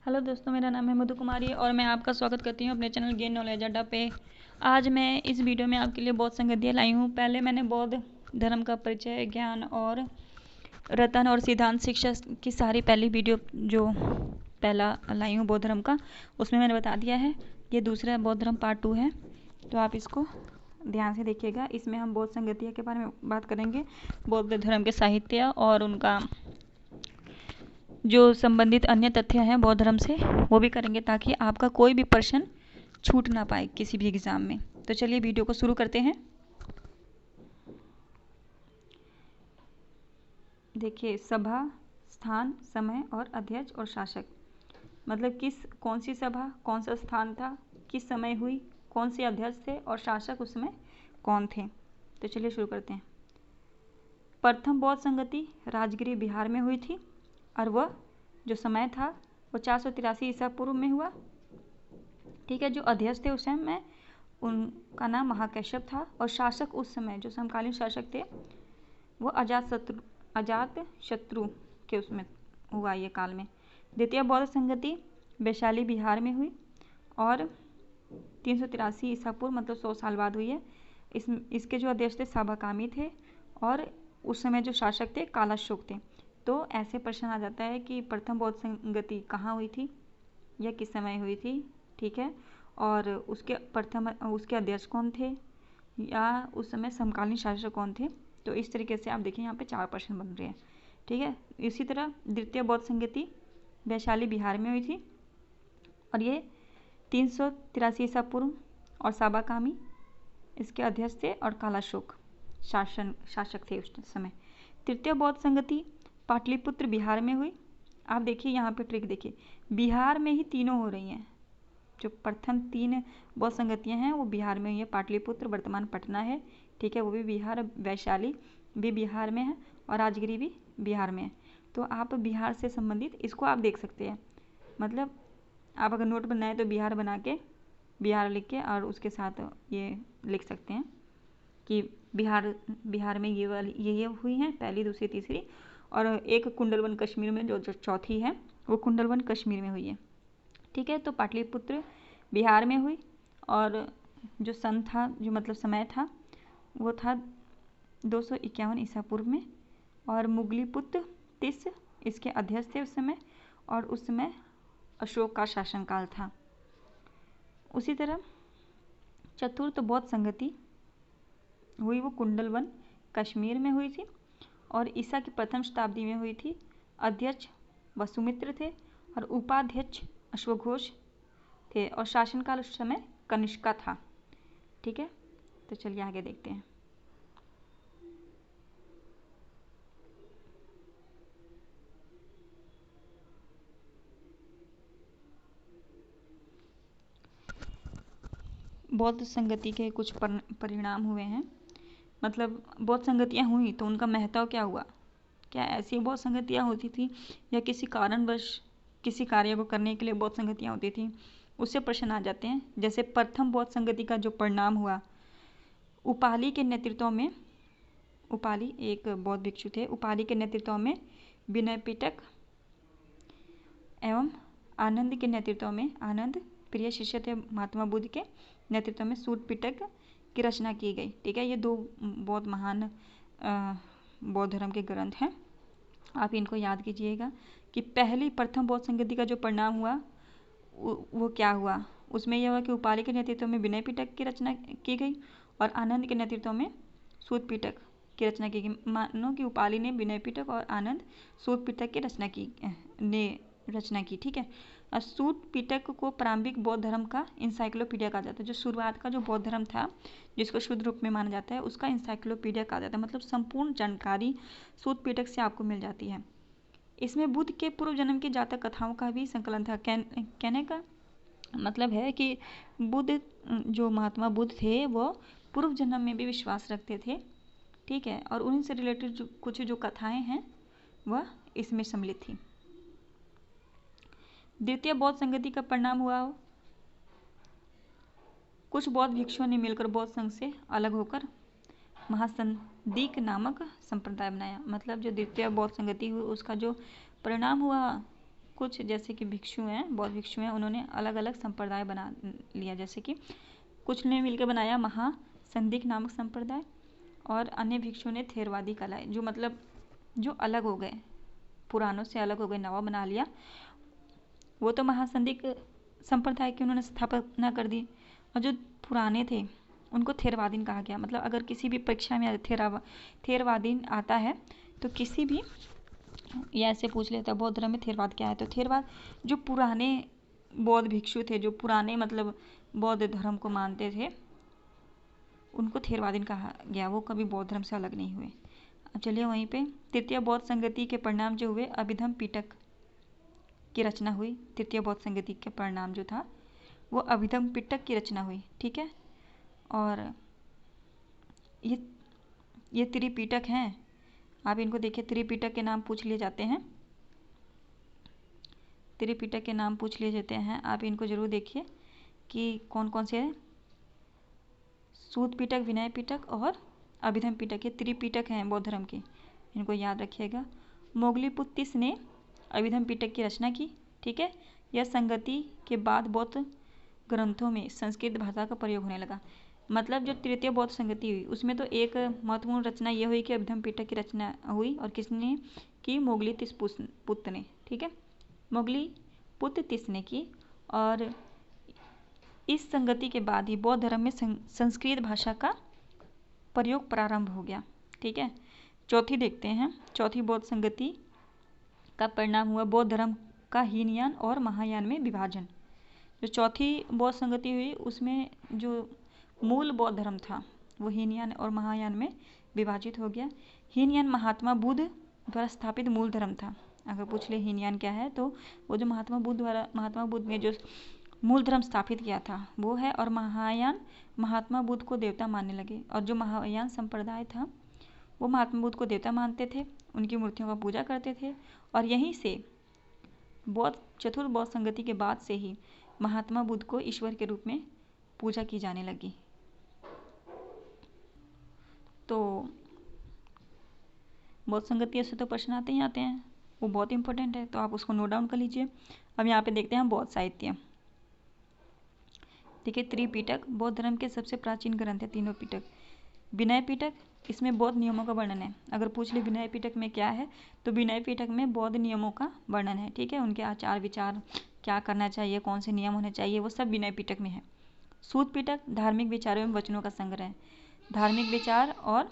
Hello दोस्तों, मेरा नाम है मधु कुमारी और मैं आपका स्वागत करती हूँ अपने चैनल गेन नॉलेज अड्डा पे। आज मैं इस वीडियो में आपके लिए बौद्ध संगतियाँ लाई हूँ। पहले मैंने बौद्ध धर्म का परिचय, ज्ञान और रतन और सिद्धांत शिक्षा की सारी पहली वीडियो जो पहला लाई हूँ बौद्ध धर्म का, उसमें मैंने बता दिया है। ये दूसरा बौद्ध धर्म पार्ट 2 है, तो आप इसको ध्यान से देखिएगा। इसमें हम बौद्ध संगतिया के बारे में बात करेंगे, बौद्ध धर्म के साहित्य और उनका जो संबंधित अन्य तथ्य हैं बौद्ध धर्म से, वो भी करेंगे ताकि आपका कोई भी प्रश्न छूट ना पाए किसी भी एग्ज़ाम में। तो चलिए वीडियो को शुरू करते हैं। देखिए, सभा, स्थान, समय और अध्यक्ष और शासक, मतलब कौन सी सभा, कौन सा स्थान था, किस समय हुई, कौन से अध्यक्ष थे और शासक उसमें कौन थे। तो चलिए शुरू करते हैं। प्रथम बौद्ध संगति राजगिरी बिहार में हुई थी और वह जो समय था वो 483 ईसा पूर्व में हुआ। ठीक है। जो अध्यक्ष थे उस समय उनका नाम महाकश्यप था और शासक उस समय जो समकालीन शासक थे वो अजात शत्रु के उसमें हुआ ये काल में। द्वितीय बौद्ध संगति वैशाली बिहार में हुई और 383 ईसा पूर्व, मतलब 100 साल बाद हुई है। इसके जो अध्यक्ष थे साबाकामी थे और उस समय जो शासक थे कालाशोक थे। तो ऐसे प्रश्न आ जाता है कि प्रथम बौद्ध संगति कहाँ हुई थी या किस समय हुई थी। ठीक है। और उसके अध्यक्ष कौन थे या उस समय समकालीन शासक कौन थे। तो इस तरीके से आप देखिए यहाँ पे 4 प्रश्न बन रहे हैं। ठीक है। इसी तरह द्वितीय बौद्ध संगति वैशाली बिहार में हुई थी और ये 383 ईसा पूर्व और साबाकामी इसके अध्यक्ष थे और कालाशोक शासक थे उस समय। तृतीय बौद्ध संगति पाटलिपुत्र बिहार में हुई। आप देखिए यहाँ पे ट्रिक देखिए, बिहार में ही तीनों हो रही हैं। जो प्रथम 3 बौद्ध संगतियाँ हैं वो बिहार में हुई है। पाटलिपुत्र वर्तमान पटना है, ठीक है, वो भी बिहार। वैशाली भी बिहार में है और राजगिरी भी बिहार में है। तो आप बिहार से संबंधित इसको आप देख सकते हैं। मतलब आप अगर नोट बनाए तो बिहार बना के बिहार लिख के और उसके साथ ये लिख सकते हैं कि बिहार में ये हुई हैं, पहली, दूसरी, तीसरी। और एक कुंडलवन कश्मीर में जो चौथी है वो कुंडलवन कश्मीर में हुई है। ठीक है। तो पाटलिपुत्र बिहार में हुई और जो सन था, जो मतलब समय था, वो था 251 ईसा पूर्व में और मुगलीपुत्र तिस इसके अध्यक्ष थे उस समय और उस समय अशोक का शासनकाल था। उसी तरह चतुर्थ बौद्ध संगति हुई वो कुंडलवन कश्मीर में हुई थी और ईसा की प्रथम शताब्दी में हुई थी। अध्यक्ष वसुमित्र थे और उपाध्यक्ष अश्वघोष थे और शासनकाल उस समय कनिष्का था। ठीक है। तो चलिए आगे देखते हैं। बौद्ध संगति के कुछ परिणाम हुए हैं। मतलब बौद्ध संगतियाँ हुई तो उनका महत्व क्या हुआ, क्या ऐसी बौद्ध संगतियाँ होती थी या किसी कारणवश किसी कार्य को करने के लिए बौद्ध संगतियाँ होती थी, उससे प्रश्न आ जाते हैं। जैसे प्रथम बौद्ध संगति का जो परिणाम हुआ, उपाली के नेतृत्व में, उपाली एक बौद्ध भिक्षु थे, उपाली के नेतृत्व में विनय पिटक एवं आनंद के नेतृत्व में, आनंद प्रिय शिष्य थे महात्मा बुद्ध के नेतृत्व में, सूत पिटक की रचना की गई। ठीक है। ये 2 बहुत महान बौद्ध धर्म के ग्रंथ हैं। आप इनको याद कीजिएगा कि पहली प्रथम बौद्ध संगति का जो परिणाम हुआ वो क्या हुआ। उसमें यह हुआ कि उपाली के नेतृत्व में विनय पिटक की रचना की गई और आनंद के नेतृत्व में सूत पिटक की रचना की गई। मानो कि उपाली ने विनय पिटक और आनंद सूत पिटक की रचना की। ठीक है। और सूत पिटक को प्रारंभिक बौद्ध धर्म का इंसाइक्लोपीडिया कहा जाता है। जो शुरुआत का जो बौद्ध धर्म था जिसको शुद्ध रूप में माना जाता है उसका इंसाइक्लोपीडिया कहा जाता है। मतलब संपूर्ण जानकारी सूत पिटक से आपको मिल जाती है। इसमें बुद्ध के पूर्व जन्म की जातक कथाओं का भी संकलन था। कहने का मतलब है कि बुद्ध, जो महात्मा बुद्ध थे, वो पूर्व जन्म में भी विश्वास रखते थे। ठीक है। और उन्हीं से रिलेटेड कुछ जो कथाएं हैं वह इसमें सम्मिलित थी। द्वितीय बौद्ध संगति का परिणाम हुआ हो, कुछ बौद्ध भिक्षुओं ने मिलकर बौद्ध संघ से अलग होकर महासंदीक नामक संप्रदाय बनाया। मतलब जो द्वितीय बौद्ध संगति हुई उसका जो परिणाम हुआ कुछ जैसे कि भिक्षु हैं, बौद्ध भिक्षु हैं, उन्होंने अलग अलग संप्रदाय बना लिया। जैसे कि कुछ ने मिलकर बनाया महासंदिग्ध नामक संप्रदाय, और अन्य भिक्षु ने थेरवादी कलाएं, जो मतलब जो अलग हो गए, पुरानों से अलग हो गए, नवा बना लिया, वो तो महासंदिग्ध संप्रदाय की उन्होंने स्थापना कर दी। और जो पुराने थे उनको थेरवादीन कहा गया। मतलब अगर किसी भी परीक्षा में थेरवादीन आता है तो किसी भी, या ऐसे पूछ लेता है बौद्ध धर्म में थेरवाद क्या है, तो थेरवाद जो पुराने बौद्ध भिक्षु थे, जो पुराने मतलब बौद्ध धर्म को मानते थे, उनको थेरवादीन कहा गया। वो कभी बौद्ध धर्म से अलग नहीं हुए। अब चलिए वहीं पे तृतीय बौद्ध संगति के परिणाम जो हुए, अभिधम पिटक की रचना हुई। तृतीय बौद्ध संगति के परिणाम जो था वो अभिधम पिटक की रचना हुई। ठीक है, और ये त्रिपिटक हैं, आप इनको देखिए, त्रिपिटक के नाम पूछ लिए जाते हैं, त्रिपिटक के नाम पूछ लिए जाते हैं। आप इनको जरूर देखिए कि कौन कौन से हैं। सूत पिटक, विनय पिटक और अभिधम पिटक, ये त्रिपिटक हैं बौद्ध धर्म के, इनको याद रखिएगा। मोगलीपुत्तिस ने अभिधम पिटक की रचना की। ठीक है, यह संगति के बाद बौद्ध ग्रंथों में संस्कृत भाषा का प्रयोग होने लगा। मतलब जो तृतीय बौद्ध संगति हुई उसमें तो एक महत्वपूर्ण रचना यह हुई कि अभिधम पिटक की रचना हुई, और किसने की? मोगलीपुत्त ने। ठीक है, मोगलीपुत्तिस ने की, और इस संगति के बाद ही बौद्ध धर्म में संस्कृत भाषा का प्रयोग प्रारंभ हो गया। ठीक है, चौथी देखते हैं। चौथी बौद्ध संगति का परिणाम हुआ बौद्ध धर्म का हीनयान और महायान में विभाजन। जो चौथी बौद्ध संगति हुई उसमें जो मूल बौद्ध धर्म था वो हीनयान और महायान में विभाजित हो गया। हीनयान महात्मा बुद्ध द्वारा स्थापित मूल धर्म था। अगर पूछ ले हीनयान क्या है, तो वो जो महात्मा बुद्ध ने जो मूल धर्म स्थापित किया था वो है, और महायान महात्मा बुद्ध को देवता मानने लगे। और जो महायान संप्रदाय था वो महात्मा बुद्ध को देवता मानते थे, उनकी मूर्तियों का पूजा करते थे, और यहीं से चतुर्थ बौद्ध संगति के बाद से ही महात्मा बुद्ध को ईश्वर के रूप में पूजा की जाने लगी। तो बौद्ध संगति से तो प्रश्न आते ही आते हैं, वो बहुत इंपॉर्टेंट है, तो आप उसको नोट डाउन कर लीजिए। अब यहाँ पे देखते हैं बौद्ध साहित्य। देखिए, त्रिपिटक बौद्ध धर्म के सबसे प्राचीन ग्रंथ है, तीनों पिटक। विनय पिटक, इसमें बौद्ध नियमों का वर्णन है। अगर पूछ ले विनय पिटक में क्या है, तो विनय पिटक में बौद्ध नियमों का वर्णन है। ठीक है, उनके आचार विचार, क्या करना चाहिए, कौन से नियम होने चाहिए, वो सब विनय पिटक में है। सूत पिटक धार्मिक विचारों एवं वचनों का संग्रह है। धार्मिक विचार, और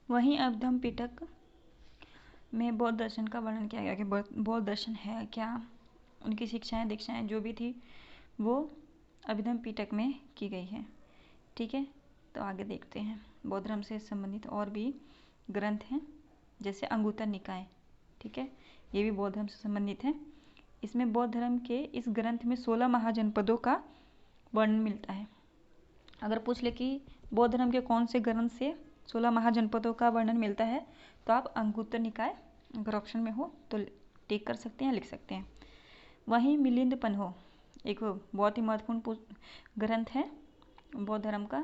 वहीं अभिधम पिटक में बौद्ध दर्शन का वर्णन किया गया कि बौद्ध दर्शन है क्या, उनकी शिक्षाएं दीक्षाएं जो भी थी वो अभिधम पिटक में की गई है। ठीक है, तो आगे देखते हैं। बौद्ध धर्म से संबंधित और भी ग्रंथ हैं, जैसे अंगुत्तर निकाय। ठीक है, ये भी बौद्ध धर्म से संबंधित है। इसमें बौद्ध धर्म के इस ग्रंथ में 16 महाजनपदों का वर्णन मिलता है। अगर पूछ ले कि बौद्ध धर्म के कौन से ग्रंथ से 16 महाजनपदों का वर्णन मिलता है, तो आप अंगुत्तर निकाय अगर ऑप्शन में हो तो टिक कर सकते हैं, लिख सकते हैं। वहीं मिलिंद पन्हो एक बहुत ही महत्वपूर्ण ग्रंथ है बौद्ध धर्म का।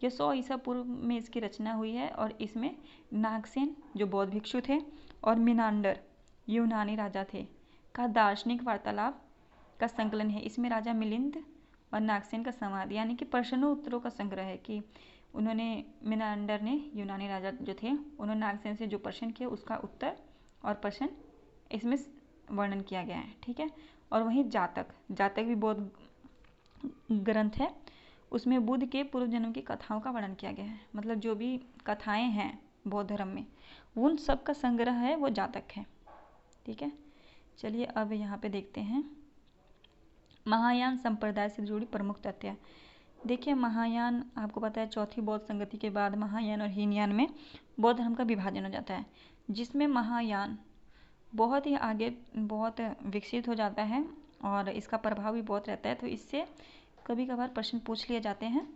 यह 100 ईसा पूर्व में इसकी रचना हुई है, और इसमें नागसेन जो बौद्ध भिक्षु थे और मिनांडर यूनानी राजा थे का दार्शनिक वार्तालाप का संकलन है। इसमें राजा मिलिंद और नागसेन का संवाद, यानी कि प्रश्नों उत्तरों का संग्रह है, कि उन्होंने मिनांडर ने, यूनानी राजा जो थे, उन्होंने नागसेन से जो प्रश्न किया उसका उत्तर और प्रश्न इसमें वर्णन किया गया है। ठीक है, और वहीं जातक भी बौद्ध ग्रंथ है, उसमें बुद्ध के पूर्व जन्म की कथाओं का वर्णन किया गया है। मतलब जो भी कथाएं हैं बौद्ध धर्म में उन सब का संग्रह है वो जातक है। ठीक है, चलिए अब यहाँ पे देखते हैं महायान संप्रदाय से जुड़ी प्रमुख तथ्य। देखिए, महायान आपको पता है चौथी बौद्ध संगति के बाद महायान और हीनयान में बौद्ध धर्म का विभाजन हो जाता है, जिसमें महायान बहुत ही आगे बहुत विकसित हो जाता है और इसका प्रभाव भी बहुत रहता है। तो इससे कभी कभार प्रश्न पूछ लिए जाते हैं,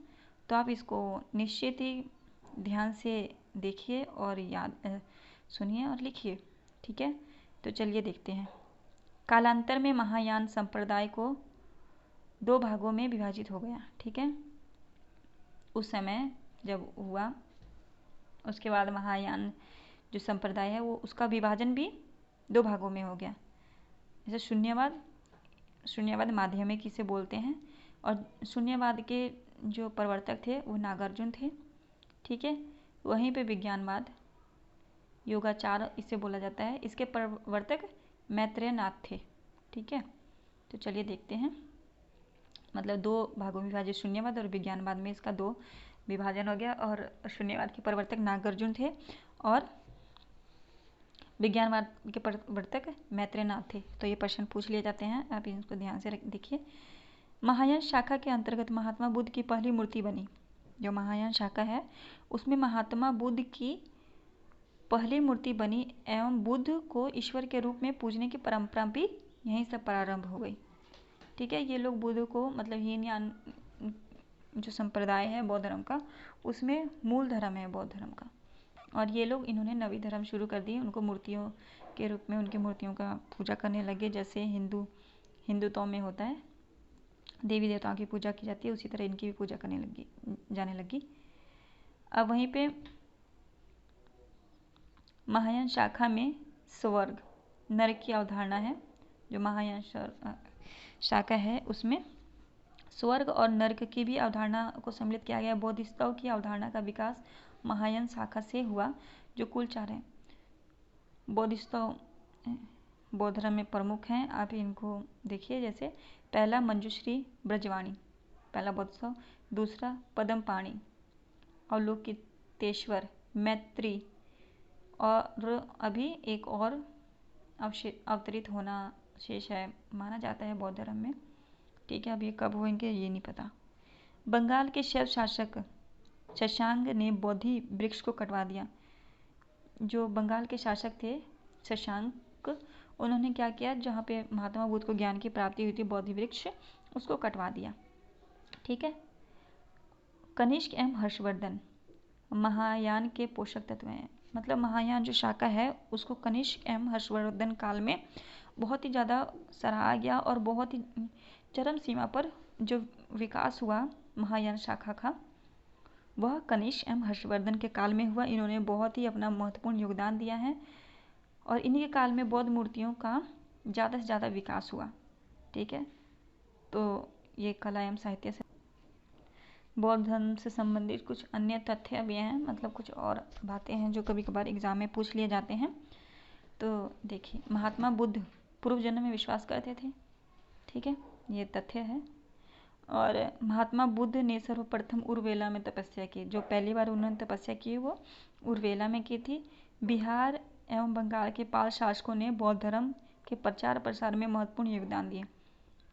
तो आप इसको निश्चित ही ध्यान से देखिए और याद सुनिए और लिखिए। ठीक है, तो चलिए देखते हैं। कालांतर में महायान संप्रदाय को 2 भागों में विभाजित हो गया। ठीक है, उस समय जब हुआ उसके बाद महायान जो संप्रदाय है वो उसका विभाजन भी 2 भागों में हो गया। जैसे शून्यवाद माध्यमिक इसे बोलते हैं, और शून्यवाद के जो प्रवर्तक थे वो नागार्जुन थे, ठीक है। वहीं पे विज्ञानवाद योगाचार इसे बोला जाता है, इसके प्रवर्तक मैत्रेय नाथ थे, ठीक है। तो चलिए देखते हैं, मतलब 2 भागों में विभाजित शून्यवाद और विज्ञानवाद में इसका 2 विभाजन हो गया। और शून्यवाद के प्रवर्तक नागार्जुन थे और विज्ञानवाद के प्रवर्तक मैत्रेय नाथ थे। तो ये प्रश्न पूछ लिए जाते हैं, आप इसको ध्यान से देखिए। महायान शाखा के अंतर्गत महात्मा बुद्ध की पहली मूर्ति बनी। जो महायान शाखा है उसमें महात्मा बुद्ध की पहली मूर्ति बनी एवं बुद्ध को ईश्वर के रूप में पूजने की परंपरा भी यहीं से प्रारंभ हो गई, ठीक है। ये लोग बुद्ध को, मतलब हीनयान जो संप्रदाय है बौद्ध धर्म का, उसमें मूल धर्म है बौद्ध धर्म का, और ये लोग इन्होंने नवी धर्म शुरू कर दी। उनको मूर्तियों के रूप में उनकी मूर्तियों का पूजा करने लगे। जैसे हिंदुत्व में होता है, देवी देवताओं की पूजा की जाती है, उसी तरह इनकी भी पूजा जाने लगी। अब वहीं पे महायान शाखा में स्वर्ग नरक की अवधारणा है। जो महायान शाखा है उसमें स्वर्ग और नरक की भी अवधारणा को सम्मिलित किया गया। बोधिसत्व की अवधारणा का विकास महायान शाखा से हुआ, जो कुल 4 हैं। बोधिसत्व बौद्ध धर्म में प्रमुख हैं, आप इनको देखिए। जैसे पहला मंजुश्री ब्रजवाणी, पहला बोधिसत्व। दूसरा पद्मपाणि, अवलोकितेश्वर, मैत्री, और अभी एक और अवतरित होना शेष है, माना जाता है बौद्ध धर्म में, ठीक है। अब ये कब होंगे ये नहीं पता। बंगाल के शैव शासक शशांक ने बोधि वृक्ष को कटवा दिया। जो बंगाल के शासक थे शशांक, उन्होंने क्या किया, जहाँ पे महात्मा बुद्ध को ज्ञान की प्राप्ति हुई थी, बोधि वृक्ष, उसको कटवा दिया, ठीक है। कनिष्क एवं हर्षवर्धन महायान के पोषक तत्व हैं। मतलब महायान जो शाखा है उसको कनिष्क एवं हर्षवर्धन काल में बहुत ही ज़्यादा सराहा गया, और बहुत ही चरम सीमा पर जो विकास हुआ महायान शाखा का, वह कनिष्क एवं हर्षवर्धन के काल में हुआ। इन्होंने बहुत ही अपना महत्वपूर्ण योगदान दिया है, और इन्हीं के काल में बौद्ध मूर्तियों का ज़्यादा से ज़्यादा विकास हुआ, ठीक है। तो ये कला एवं साहित्य से बौद्ध धर्म से संबंधित कुछ अन्य तथ्य भी हैं, मतलब कुछ और बातें हैं जो कभी कभार एग्जाम में पूछ लिए जाते हैं। तो देखिए, महात्मा बुद्ध पूर्व जन्म में विश्वास करते थे, ठीक है, ये तथ्य है। और महात्मा बुद्ध ने सर्वप्रथम उर्वेला में तपस्या की। जो पहली बार उन्होंने तपस्या की वो उर्वेला में की थी। बिहार एवं बंगाल के पाल शासकों ने बौद्ध धर्म के प्रचार प्रसार में महत्वपूर्ण योगदान दिए।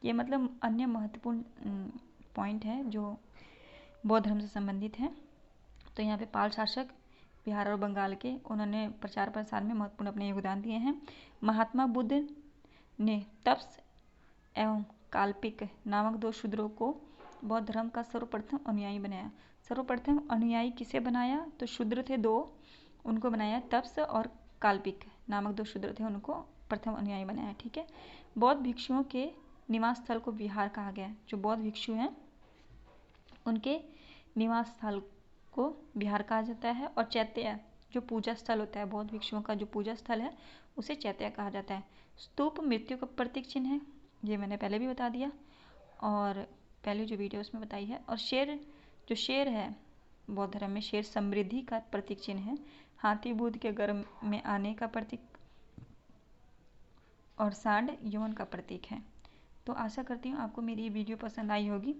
ये मतलब अन्य महत्वपूर्ण पॉइंट है जो बौद्ध धर्म से संबंधित है। तो यहाँ पे पाल शासक बिहार और बंगाल के, उन्होंने प्रचार प्रसार में महत्वपूर्ण अपने योगदान दिए हैं। महात्मा बुद्ध ने तप्स एवं काल्पिक नामक 2 शूद्रों को बौद्ध धर्म का सर्वप्रथम अनुयायी बनाया। सर्वप्रथम अनुयायी किसे बनाया, तो शूद्र थे 2, उनको बनाया। तप्स और काल्पिक नामक 2 शूद्र थे, उनको प्रथम अनुयायी बनाया, ठीक है। बौद्ध भिक्षुओं के निवास स्थल को विहार कहा गया। जो बौद्ध भिक्षु हैं उनके निवास स्थल को विहार कहा जाता है। और चैत्य जो पूजा स्थल होता है, बौद्ध भिक्षुओं का जो पूजा स्थल है उसे चैत्य कहा जाता है। स्तूप मृत्यु का प्रतीक चिन्ह है, ये मैंने पहले भी बता दिया और पहले जो वीडियो उसमें बताई है। और शेर है बौद्ध धर्म में, शेर समृद्धि का प्रतीक चिन्ह है। हाथी बुद्ध के गर्भ में आने का प्रतीक, और सांड यौन का प्रतीक है। तो आशा करती हूँ आपको मेरी ये वीडियो पसंद आई होगी।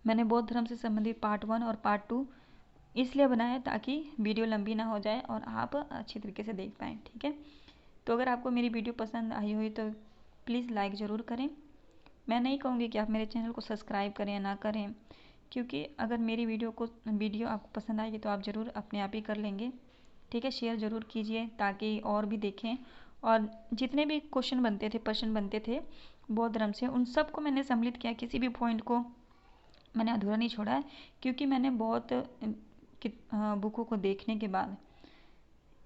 मैंने बौद्ध धर्म से संबंधित पार्ट 1 और पार्ट 2 इसलिए बनाया ताकि वीडियो लंबी ना हो जाए और आप अच्छी तरीके से देख पाएँ, ठीक है। तो अगर आपको मेरी वीडियो पसंद आई हुई तो प्लीज़ लाइक ज़रूर करें। मैं नहीं कहूँगी कि आप मेरे चैनल को सब्सक्राइब करें या ना करें, क्योंकि अगर मेरी वीडियो आपको पसंद आएगी तो आप ज़रूर अपने आप ही कर लेंगे, ठीक है। शेयर ज़रूर कीजिए ताकि और भी देखें। और जितने भी प्रश्न बनते थे बौद्ध धर्म से, उन सब को मैंने सम्मिलित किया, किसी भी पॉइंट को मैंने अधूरा नहीं छोड़ा है, क्योंकि मैंने बहुत बुकों को देखने के बाद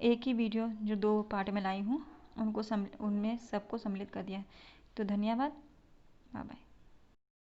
एक ही वीडियो जो 2 पार्ट में लाई हूँ उनमें सबको सम्मिलित कर दिया। तो धन्यवाद, बाय बाय।